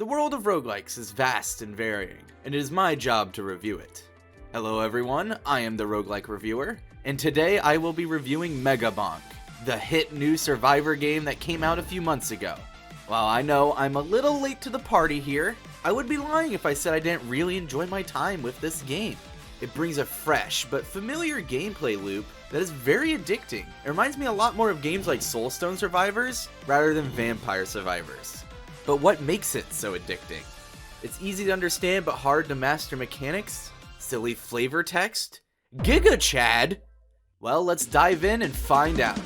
The world of roguelikes is vast and varying, and it is my job to review it. Hello everyone, I am the Roguelike Reviewer, and today I will be reviewing Bonking, the hit new survivor game that came out a few months ago. While I know I'm a little late to the party here, I would be lying if I said I didn't really enjoy my time with this game. It brings a fresh but familiar gameplay loop that is very addicting. It reminds me a lot more of games like Soulstone Survivors rather than Vampire Survivors. But what makes it so addicting? It's easy to understand but hard to master mechanics? Silly flavor text? Giga Chad? Well, let's dive in and find out.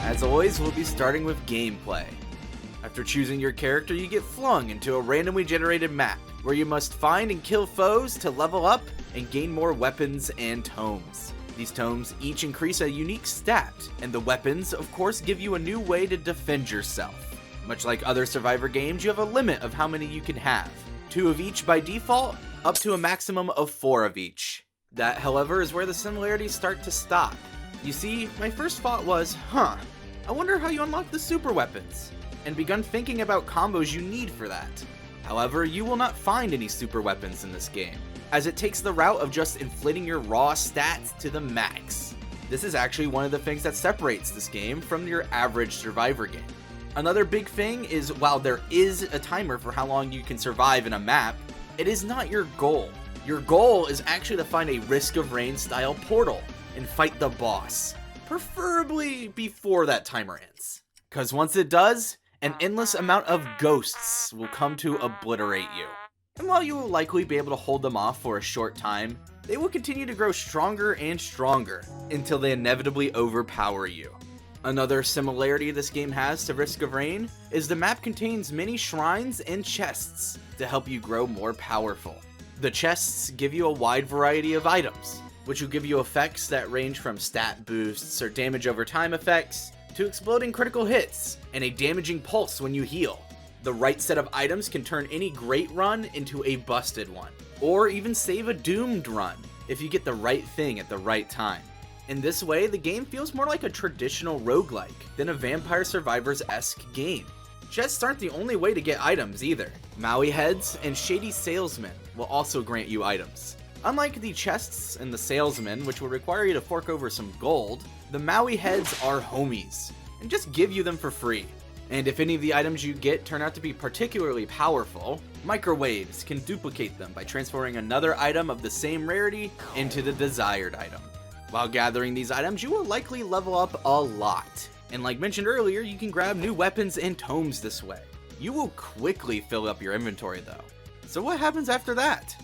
As always, we'll be starting with gameplay. After choosing your character, you get flung into a randomly generated map, where you must find and kill foes to level up and gain more weapons and tomes. These tomes each increase a unique stat, and the weapons, of course, give you a new way to defend yourself. Much like other Survivor games, you have a limit of how many you can have. 2 of each by default, up to a maximum of 4 of each. That, however, is where the similarities start to stop. You see, my first thought was, I wonder how you unlock the super weapons, and begun thinking about combos you need for that. However, you will not find any super weapons in this game, as it takes the route of just inflating your raw stats to the max. This is actually one of the things that separates this game from your average Survivor game. Another big thing is, while there is a timer for how long you can survive in a map, it is not your goal. Your goal is actually to find a Risk of Rain style portal and fight the boss, preferably before that timer ends. Cause once it does, an endless amount of ghosts will come to obliterate you. And while you will likely be able to hold them off for a short time, they will continue to grow stronger and stronger until they inevitably overpower you. Another similarity this game has to Risk of Rain is the map contains many shrines and chests to help you grow more powerful. The chests give you a wide variety of items, which will give you effects that range from stat boosts or damage over time effects, to exploding critical hits, and a damaging pulse when you heal. The right set of items can turn any great run into a busted one, or even save a doomed run if you get the right thing at the right time. In this way, the game feels more like a traditional roguelike than a Vampire Survivors-esque game. Chests aren't the only way to get items either. Maui heads and shady salesmen will also grant you items. Unlike the chests and the salesmen, which will require you to fork over some gold, the Maui heads are homies, and just give you them for free. And if any of the items you get turn out to be particularly powerful, microwaves can duplicate them by transferring another item of the same rarity into the desired item. While gathering these items, you will likely level up a lot. And like mentioned earlier, you can grab new weapons and tomes this way. You will quickly fill up your inventory though. So what happens after that?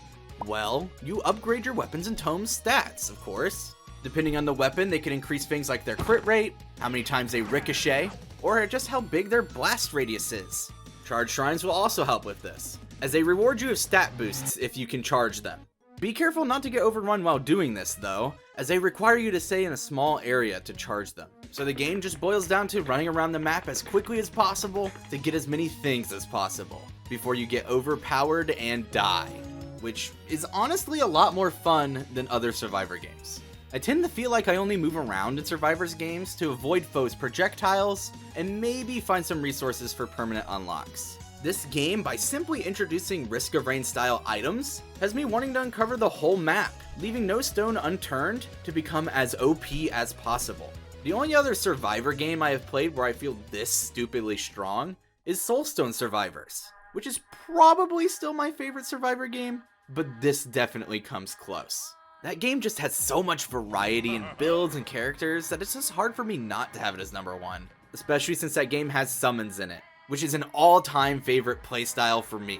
Well, you upgrade your weapons and tomes stats, of course. Depending on the weapon, they can increase things like their crit rate, how many times they ricochet, or just how big their blast radius is. Charge shrines will also help with this, as they reward you with stat boosts if you can charge them. Be careful not to get overrun while doing this though, as they require you to stay in a small area to charge them. So the game just boils down to running around the map as quickly as possible to get as many things as possible, before you get overpowered and die, which is honestly a lot more fun than other Survivor games. I tend to feel like I only move around in Survivors games to avoid foes' projectiles and maybe find some resources for permanent unlocks. This game, by simply introducing Risk of Rain style items, has me wanting to uncover the whole map, leaving no stone unturned to become as OP as possible. The only other Survivor game I have played where I feel this stupidly strong is Soulstone Survivors, which is probably still my favorite Survivor game, but this definitely comes close. That game just has so much variety in builds and characters that it's just hard for me not to have it as number 1, especially since that game has summons in it, which is an all-time favorite playstyle for me.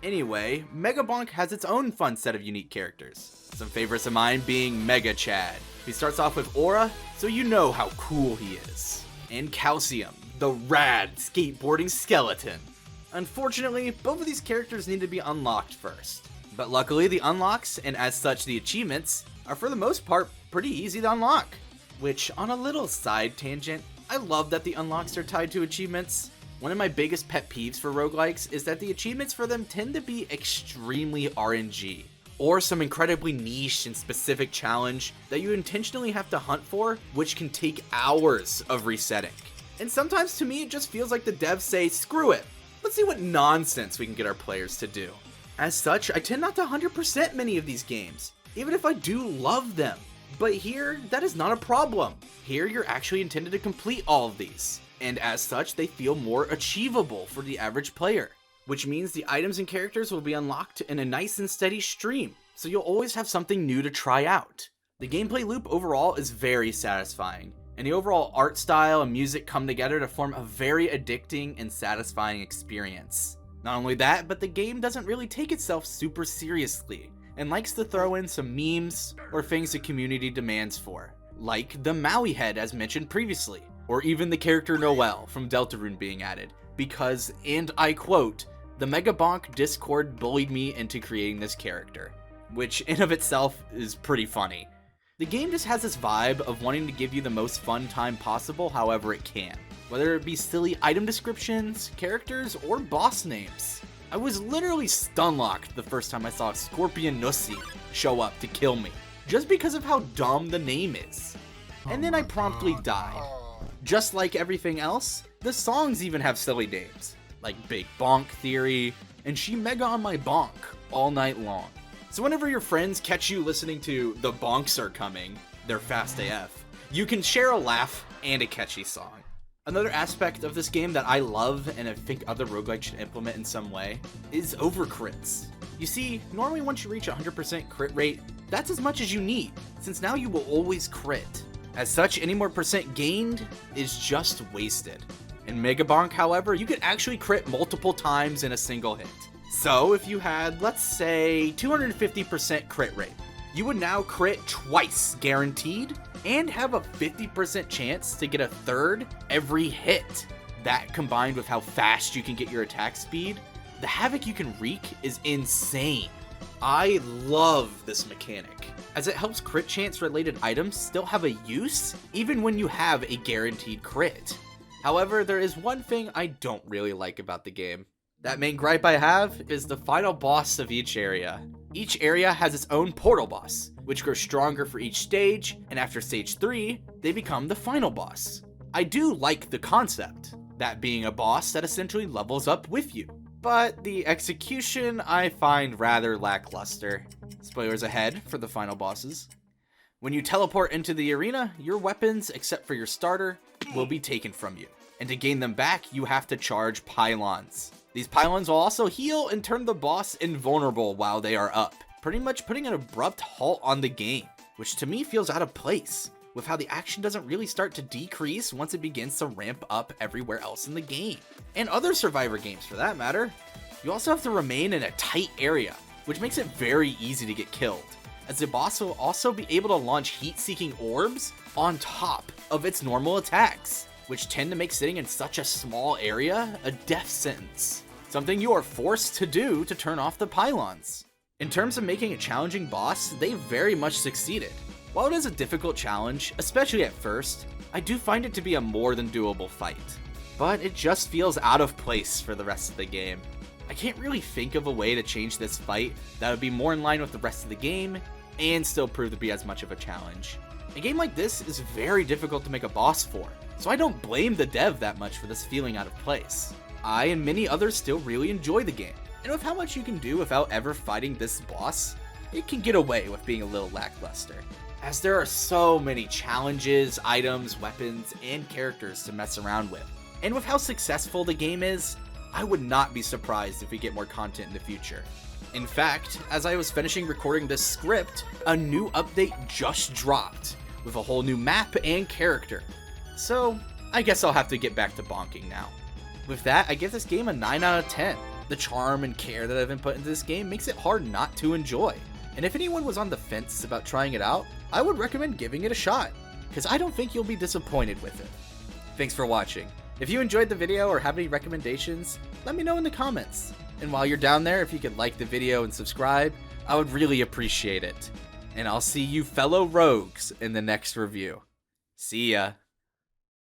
Anyway, Bonking has its own fun set of unique characters, some favorites of mine being Mega Chad. He starts off with Aura, so you know how cool he is, and Calcium, the rad skateboarding skeleton. Unfortunately, both of these characters need to be unlocked first. But luckily, the unlocks, and as such the achievements, are for the most part pretty easy to unlock. Which, on a little side tangent, I love that the unlocks are tied to achievements. One of my biggest pet peeves for roguelikes is that the achievements for them tend to be extremely RNG. or some incredibly niche and specific challenge that you intentionally have to hunt for, which can take hours of resetting. And sometimes to me it just feels like the devs say, screw it, let's see what nonsense we can get our players to do. As such, I tend not to 100% many of these games, even if I do love them. But here, that is not a problem. Here, you're actually intended to complete all of these, and as such, they feel more achievable for the average player, which means the items and characters will be unlocked in a nice and steady stream, so you'll always have something new to try out. The gameplay loop overall is very satisfying, and the overall art style and music come together to form a very addicting and satisfying experience. Not only that, but the game doesn't really take itself super seriously, and likes to throw in some memes or things the community demands for, like the Maui head as mentioned previously, or even the character Noelle from Deltarune being added, because, and I quote, "The Mega Bonk Discord bullied me into creating this character," which in of itself is pretty funny. The game just has this vibe of wanting to give you the most fun time possible however it can, whether it be silly item descriptions, characters, or boss names. I was literally stun-locked the first time I saw Scorpion Nussi show up to kill me, just because of how dumb the name is. And then I promptly died. Just like everything else, the songs even have silly names, like Big Bonk Theory, and She Mega on My Bonk all night long. So whenever your friends catch you listening to The Bonks Are Coming, they're fast AF, you can share a laugh and a catchy song. Another aspect of this game that I love and I think other roguelikes should implement in some way is overcrits. You see, normally once you reach 100% crit rate, that's as much as you need, since now you will always crit. As such, any more percent gained is just wasted. In Mega Bonk, however, you could actually crit multiple times in a single hit. So if you had, let's say, 250% crit rate, you would now crit twice guaranteed and have a 50% chance to get a third every hit. That combined with how fast you can get your attack speed, the havoc you can wreak is insane. I love this mechanic, as it helps crit chance related items still have a use even when you have a guaranteed crit. However, there is one thing I don't really like about the game. That main gripe I have is the final boss of each area. Each area has its own portal boss, which grows stronger for each stage, and after stage 3, they become the final boss. I do like the concept, that being a boss that essentially levels up with you, but the execution I find rather lackluster. Spoilers ahead for the final bosses. When you teleport into the arena, your weapons, except for your starter, will be taken from you, and to gain them back, you have to charge pylons. These pylons will also heal and turn the boss invulnerable while they are up, pretty much putting an abrupt halt on the game, which to me feels out of place, with how the action doesn't really start to decrease once it begins to ramp up everywhere else in the game. And other Survivor games for that matter. You also have to remain in a tight area, which makes it very easy to get killed, as the boss will also be able to launch heat-seeking orbs on top of its normal attacks, which tend to make sitting in such a small area a death sentence. Something you are forced to do to turn off the pylons. In terms of making a challenging boss, they very much succeeded. While it is a difficult challenge, especially at first, I do find it to be a more than doable fight. But it just feels out of place for the rest of the game. I can't really think of a way to change this fight that would be more in line with the rest of the game, and still prove to be as much of a challenge. A game like this is very difficult to make a boss for, so I don't blame the dev that much for this feeling out of place. I and many others still really enjoy the game, and with how much you can do without ever fighting this boss, it can get away with being a little lackluster, as there are so many challenges, items, weapons, and characters to mess around with. And with how successful the game is, I would not be surprised if we get more content in the future. In fact, as I was finishing recording this script, a new update just dropped, with a whole new map and character. So, I guess I'll have to get back to bonking now. With that, I give this game a 9 out of 10. The charm and care that I've been put into this game makes it hard not to enjoy. And if anyone was on the fence about trying it out, I would recommend giving it a shot, because I don't think you'll be disappointed with it. Thanks for watching. If you enjoyed the video or have any recommendations, let me know in the comments. And while you're down there, if you could like the video and subscribe, I would really appreciate it. And I'll see you fellow rogues in the next review. See ya.